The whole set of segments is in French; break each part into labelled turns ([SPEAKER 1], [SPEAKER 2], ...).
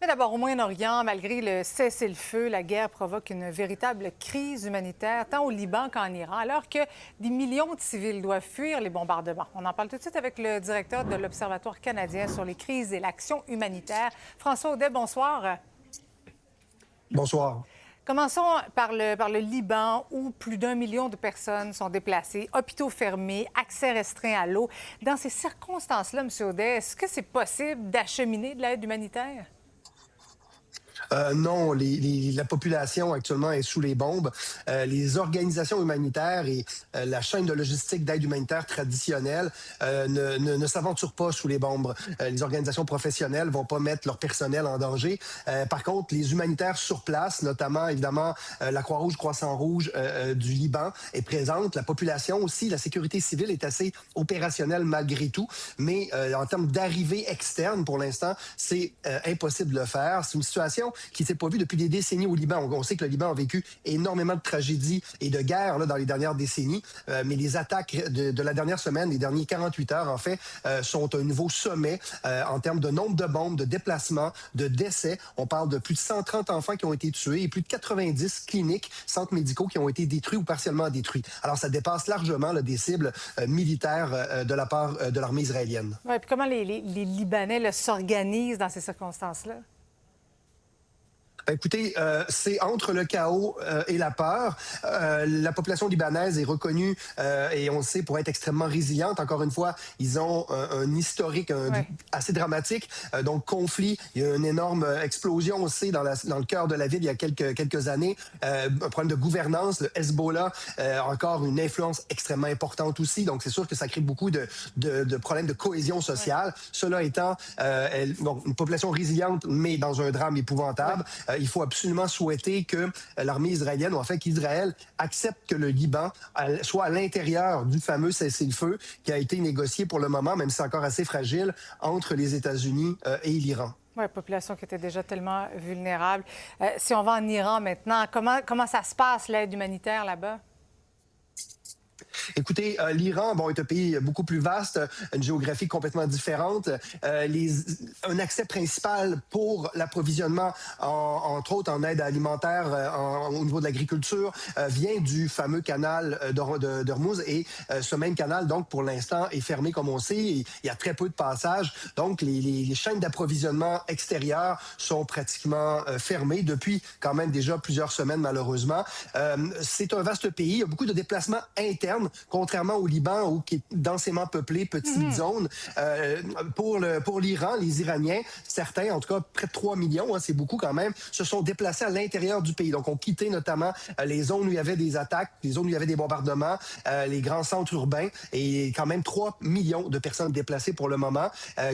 [SPEAKER 1] Mais d'abord, au Moyen-Orient, malgré le cessez-le-feu, la guerre provoque une véritable crise humanitaire, tant au Liban qu'en Iran, alors que des millions de civils doivent fuir les bombardements. On en parle tout de suite avec le directeur de l'Observatoire canadien sur les crises et l'action humanitaire. François Audet, bonsoir.
[SPEAKER 2] Bonsoir.
[SPEAKER 1] Commençons par le Liban, où plus d'1 million de personnes sont déplacées, hôpitaux fermés, accès restreint à l'eau. Dans ces circonstances-là, M. Audet, est-ce que c'est possible d'acheminer de l'aide humanitaire?
[SPEAKER 2] Non, la population actuellement est sous les bombes. Les organisations humanitaires et la chaîne de logistique d'aide humanitaire traditionnelle ne s'aventurent pas sous les bombes. Les organisations professionnelles vont pas mettre leur personnel en danger. Par contre, les humanitaires sur place, notamment évidemment la Croix-Rouge, Croissant-Rouge du Liban est présente. La population aussi, la sécurité civile est assez opérationnelle malgré tout. Mais en termes d'arrivée externe, pour l'instant, c'est impossible de le faire. C'est une situation qui ne s'est pas vue depuis des décennies au Liban. On sait que le Liban a vécu énormément de tragédies et de guerres là, dans les dernières décennies, mais les attaques de la dernière semaine, les derniers 48 heures, en fait, sont un nouveau sommet en termes de nombre de bombes, de déplacements, de décès. On parle de plus de 130 enfants qui ont été tués et plus de 90 cliniques, centres médicaux qui ont été détruits ou partiellement détruits. Alors, ça dépasse largement là, des cibles militaires de la part de l'armée israélienne.
[SPEAKER 1] Oui, puis comment les Libanais là, s'organisent dans ces circonstances-là?
[SPEAKER 2] Écoutez, c'est entre le chaos et la peur. La population libanaise est reconnue, et on le sait, pour être extrêmement résiliente. Encore une fois, ils ont un historique
[SPEAKER 1] Ouais.
[SPEAKER 2] assez dramatique. Donc, conflit, il y a une énorme explosion aussi dans le cœur de la ville il y a quelques années. Un problème de gouvernance. Le Hezbollah a encore une influence extrêmement importante aussi. Donc, c'est sûr que ça crée beaucoup de problèmes de cohésion sociale.
[SPEAKER 1] Ouais.
[SPEAKER 2] Cela étant, une population résiliente, mais dans un drame épouvantable.
[SPEAKER 1] Ouais.
[SPEAKER 2] Il faut absolument souhaiter que l'armée israélienne, ou en fait qu'Israël, accepte que le Liban soit à l'intérieur du fameux cessez-le-feu qui a été négocié pour le moment, même si c'est encore assez fragile, entre les États-Unis et l'Iran.
[SPEAKER 1] Oui, population qui était déjà tellement vulnérable. Si on va en Iran maintenant, comment ça se passe, l'aide humanitaire là-bas?
[SPEAKER 2] Écoutez, l'Iran, bon, est un pays beaucoup plus vaste, une géographie complètement différente. Un accès principal pour l'approvisionnement, entre autres en aide alimentaire au niveau de l'agriculture, vient du fameux canal d'Ormuz. Et ce même canal, donc, pour l'instant, est fermé, comme on sait. Il y a très peu de passages. Donc, les chaînes d'approvisionnement extérieures sont pratiquement fermées depuis quand même déjà plusieurs semaines, malheureusement. C'est un vaste pays. Il y a beaucoup de déplacements internes, contrairement au Liban, où qui est densément peuplé, petite zone. Pour l'Iran, les Iraniens, certains, en tout cas près de 3 millions, hein, c'est beaucoup quand même, se sont déplacés à l'intérieur du pays. Donc, ont quitté notamment les zones où il y avait des attaques, les zones où il y avait des bombardements, les grands centres urbains, et quand même 3 millions de personnes déplacées pour le moment,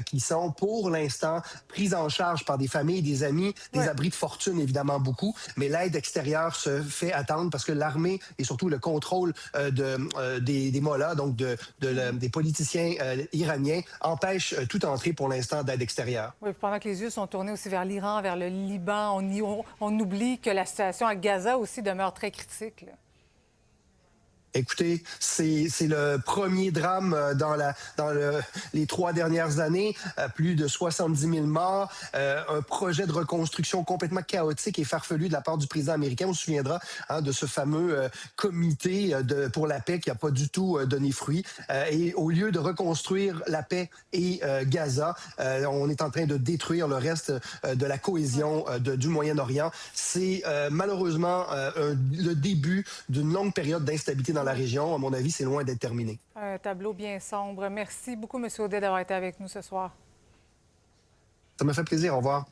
[SPEAKER 2] qui sont pour l'instant prises en charge par des familles, des amis, des
[SPEAKER 1] Ouais.
[SPEAKER 2] abris de fortune, évidemment beaucoup, mais l'aide extérieure se fait attendre parce que l'armée et surtout le contrôle des mollahs, donc des politiciens iraniens, empêchent toute entrée pour l'instant d'aide extérieure.
[SPEAKER 1] Oui, pendant que les yeux sont tournés aussi vers l'Iran, vers le Liban, on oublie que la situation à Gaza aussi demeure très critique, là.
[SPEAKER 2] Écoutez, c'est le premier drame les 3 dernières années. Plus de 70 000 morts. Un projet de reconstruction complètement chaotique et farfelu de la part du président américain. On se souviendra de ce fameux comité pour la paix qui n'a pas du tout donné fruit. Et au lieu de reconstruire la paix et Gaza, on est en train de détruire le reste de la cohésion du Moyen-Orient. C'est malheureusement le début d'une longue période d'instabilité dans la région. À mon avis, c'est loin d'être terminé.
[SPEAKER 1] Un tableau bien sombre. Merci beaucoup, M. Audet, d'avoir été avec nous ce soir.
[SPEAKER 2] Ça me fait plaisir. Au revoir.